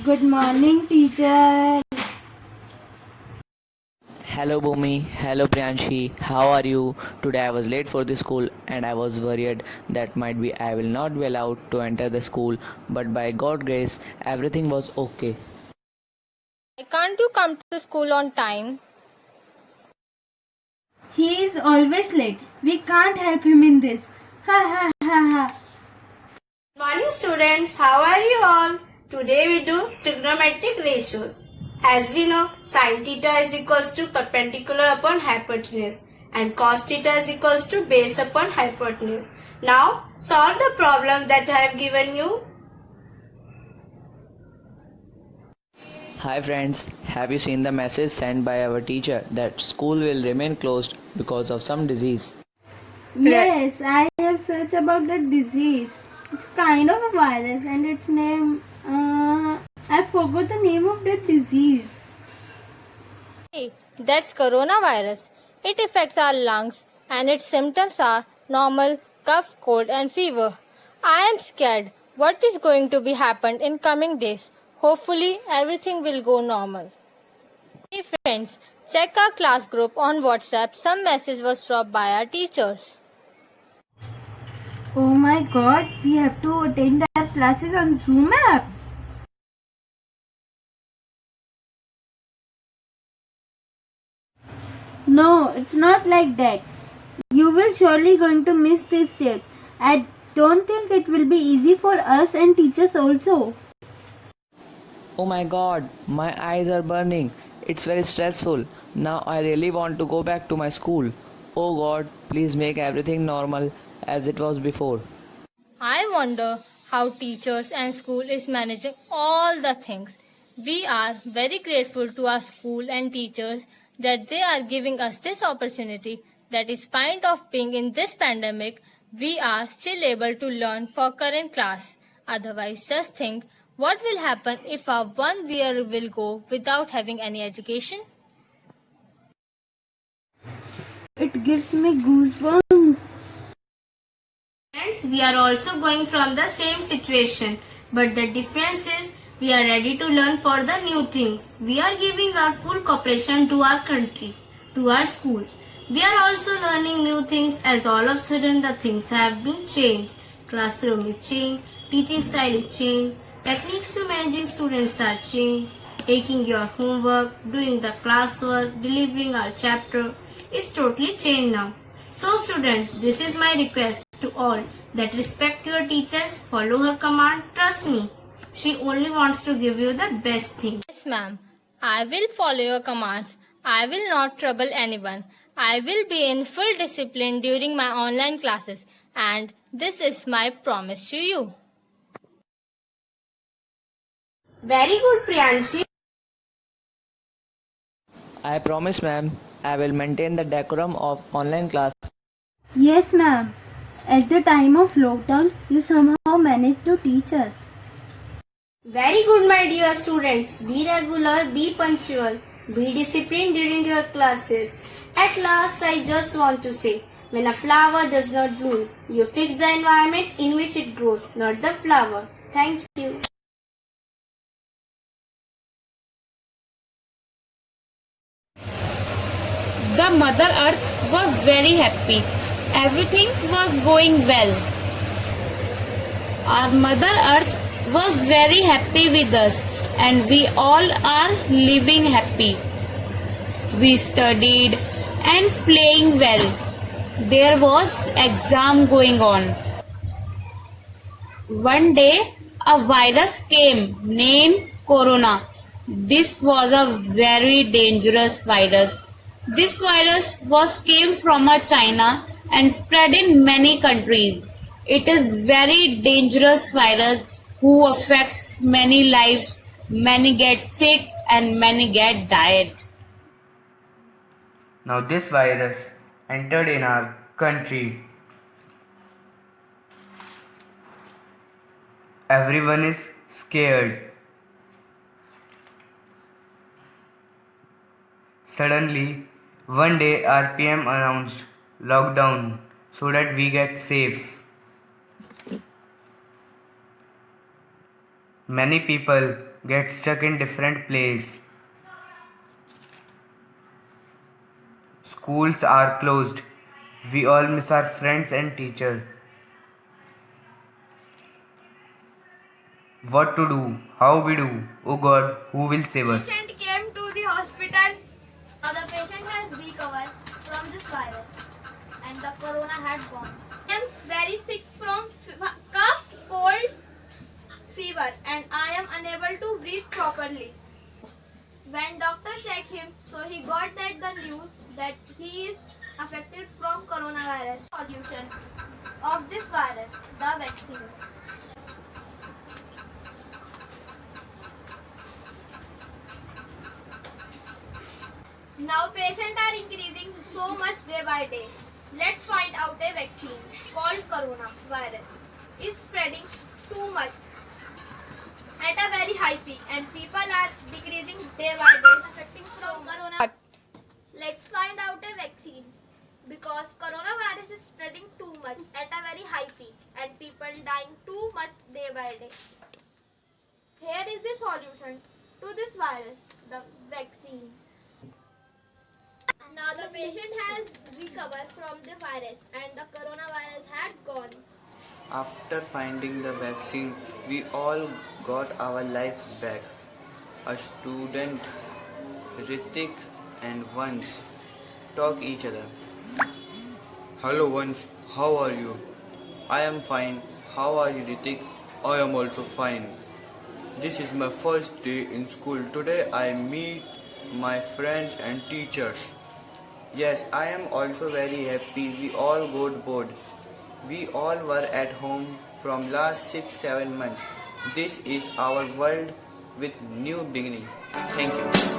Good morning, teacher. Hello Bhumi, hello Priyanshi, how are you? Today I was late for the school and I was worried that might be I will not be allowed to enter the school, but by God's grace everything was okay. Why can't you come to school on time? He is always late. We can't help him in this. Ha ha ha ha. Morning students, how are you all? Today we do trigonometric ratios. As we know, sin theta is equals to perpendicular upon hypotenuse and cos theta is equals to base upon hypotenuse. Now solve the problem that I have given you. Hi friends, have you seen the message sent by our teacher that school will remain closed because of some disease? Yes, I have searched about the disease. It's kind of a virus and its name. I forgot the name of that disease. Hey, that's coronavirus. It affects our lungs and its symptoms are normal cough, cold and fever. I am scared. What is going to be happened in coming days? Hopefully everything will go normal. Hey friends, check our class group on WhatsApp. Some message was dropped by our teachers. Oh my god, we have to attend our classes on Zoom app. No, it's not like that. You will surely going to miss this step. I don't think it will be easy for us and teachers also. Oh my god, my eyes are burning. It's very stressful. Now I really want to go back to my school. Oh god, please make everything normal as it was before. I wonder how teachers and school is managing all the things. We are very grateful to our school and teachers that they are giving us this opportunity that in spite of being in this pandemic, we are still able to learn for current class. Otherwise, just think what will happen if our 1 year will go without having any education? It gives me goosebumps. Friends, we are also going from the same situation, but the difference is we are ready to learn for the new things. We are giving our full cooperation to our country, to our school. We are also learning new things as all of a sudden the things have been changed. Classroom is changed, teaching style is changed, techniques to managing students are changed, taking your homework, doing the classwork, delivering our chapter is totally changed now. So students, this is my request to all that respect your teachers, follow her command, trust me. She only wants to give you the best thing. Yes, ma'am. I will follow your commands. I will not trouble anyone. I will be in full discipline during my online classes, and this is my promise to you. Very good, Priyanshi. I promise ma'am, I will maintain the decorum of online class. Yes, ma'am. At the time of lockdown, you somehow managed to teach us. Very good, my dear students. Be regular, be punctual, be disciplined during your classes. At last, I just want to say, when a flower does not bloom, you fix the environment in which it grows, not the flower. Thank you. The Mother Earth was very happy. Everything was going well. Our Mother Earth was very happy with us and we all are living happy. We studied and playing well. There was exam going on. One day a virus came named Corona. This was a very dangerous virus. This virus was came from a China and spread in many countries. It is very dangerous virus who affects many lives. Many get sick and many get died. Now this virus entered in our country. Everyone is scared. Suddenly, one day our PM announced lockdown so that we get safe. Many people get stuck in different places. Schools are closed. We all miss our friends and teachers. What to do? How we do? Oh God, who will save us? Patient came to the hospital. Now the patient has recovered from this virus and the corona had gone. I am very sick from cough, cold, fever and I am unable to breathe properly. When doctor checked him, so he got that the news that he is affected from coronavirus. Solution of this virus, the vaccine. Now patients are increasing so much day by day. Let's find out a vaccine called coronavirus is spreading too much at a very high peak and people are decreasing day by day affecting from corona. Let's find out a vaccine because coronavirus is spreading too much at a very high peak and people dying too much day by day. Here is the solution to this virus, the vaccine. Now the patient has recovered from the virus and the coronavirus had gone. After finding the vaccine, we all got our life back. A student, Ritik and Vansh talk each other. Hello Vansh, how are you? I am fine. How are you Ritik? I am also fine. This is my first day in school. Today I meet my friends and teachers. Yes, I am also very happy. We all got bored. We all were at home from last 6-7 months. This is our world with new beginning. Thank you.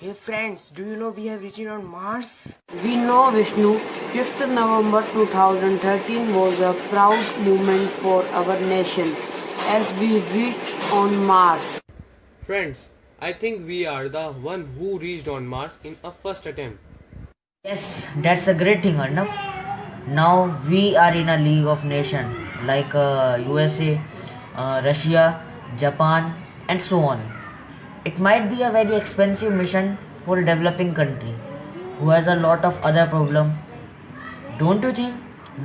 Hey friends, do you know we have reached on Mars? We know Vishnu, 5th November 2013 was a proud moment for our nation as we reached on Mars. Friends, I think we are the one who reached on Mars in a first attempt. Yes, that's a great thing, Arnav. Now we are in a League of Nations like USA, Russia, Japan, and so on. It might be a very expensive mission for a developing country who has a lot of other problem. Don't you think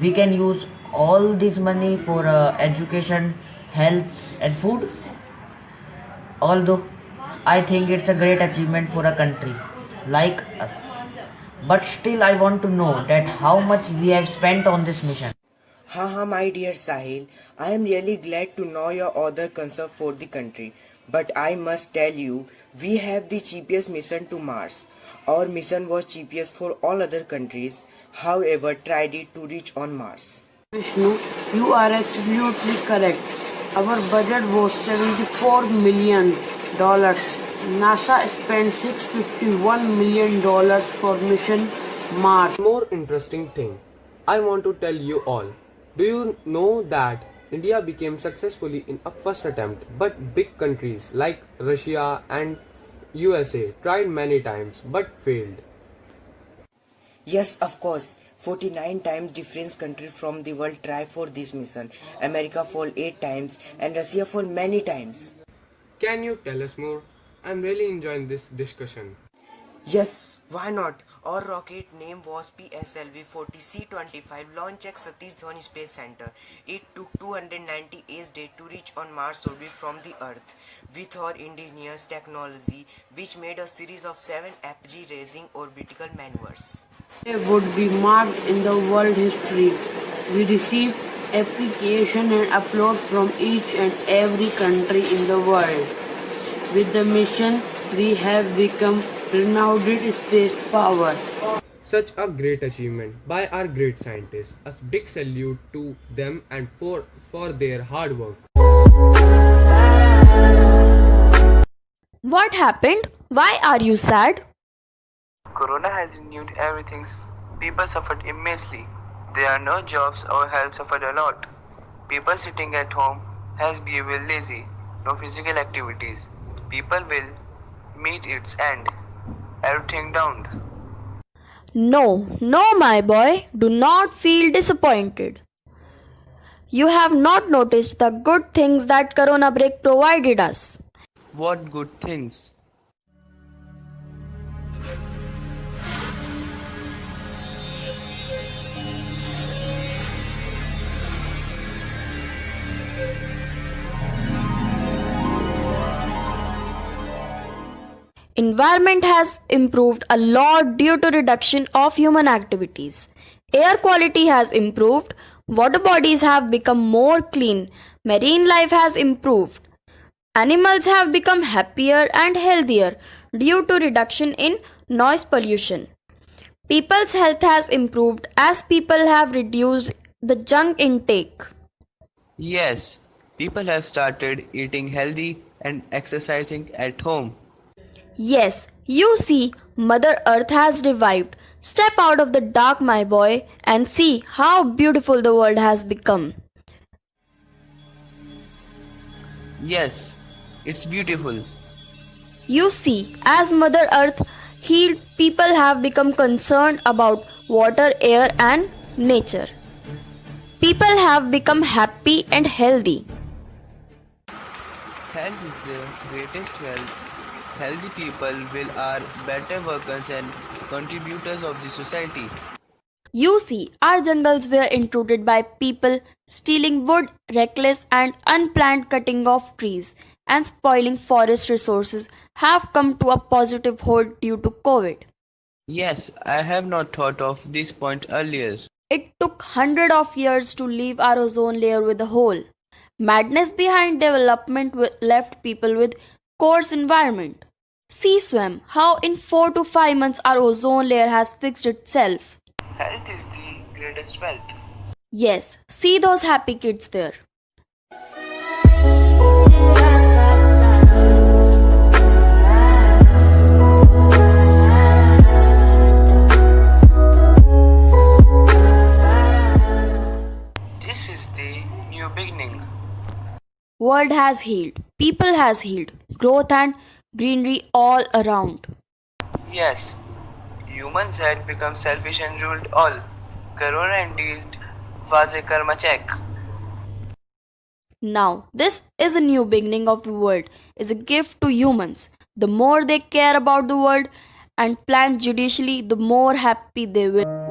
we can use all this money for education, health, and food? Although I think it's a great achievement for a country like us. But still, I want to know that how much we have spent on this mission. Haha, my dear Sahil, I am really glad to know your other concern for the country. But I must tell you, we have the cheapest mission to Mars. Our mission was cheapest for all other countries, however, tried it to reach on Mars. Vishnu, you are absolutely correct. Our budget was $74 million. NASA spent $651 million for mission Mars. More interesting thing, I want to tell you all. Do you know that India became successfully in a first attempt, but big countries like Russia and USA tried many times but failed? Yes, of course. 49 times different countries from the world try for this mission. America fall 8 times and Russia fall many times. Can you tell us more? I'm really enjoying this discussion. Yes, why not? Our rocket name was PSLV-40C-25 launched at Satish Dhawan Space Center. It took 298 days to reach on Mars orbit from the Earth with our indigenous technology, which made a series of 7 apogee raising orbital maneuvers. They would be marked in the world history. We received appreciation and applause from each and every country in the world. With the mission, we have become renowned space power. Such a great achievement by our great scientists. A big salute to them and for their hard work. What happened? Why are you sad? Corona has renewed everything. People suffered immensely. There are no jobs, our health suffered a lot. People sitting at home has become lazy. No physical activities. People will meet its end. Everything down. No, my boy, do not feel disappointed. You have not noticed the good things that Corona break provided us. What good things? Environment has improved a lot due to reduction of human activities. Air quality has improved, water bodies have become more clean, marine life has improved. Animals have become happier and healthier due to reduction in noise pollution. People's health has improved as people have reduced the junk intake. Yes, people have started eating healthy and exercising at home. Yes, you see, Mother Earth has revived. Step out of the dark, my boy, and see how beautiful the world has become. Yes, it's beautiful. You see, as Mother Earth healed, people have become concerned about water, air, and nature. People have become happy and healthy. Health is the greatest wealth. Healthy people will are better workers and contributors of the society. You see, our jungles were intruded by people stealing wood, reckless and unplanned cutting of trees, and spoiling forest resources have come to a positive halt due to COVID. Yes, I have not thought of this point earlier. It took hundreds of years to leave our ozone layer with a hole. Madness behind development left people with coarse environment. See, Swam, how in 4 to 5 months our ozone layer has fixed itself. Health is the greatest wealth. Yes, see those happy kids there. This is the new beginning. World has healed, people has healed, growth and greenery all around. Yes, humans had become selfish and ruled all. Corona indeed was a karma check. Now, this is a new beginning of the world, is a gift to humans. The more they care about the world and plan judiciously, the more happy they will.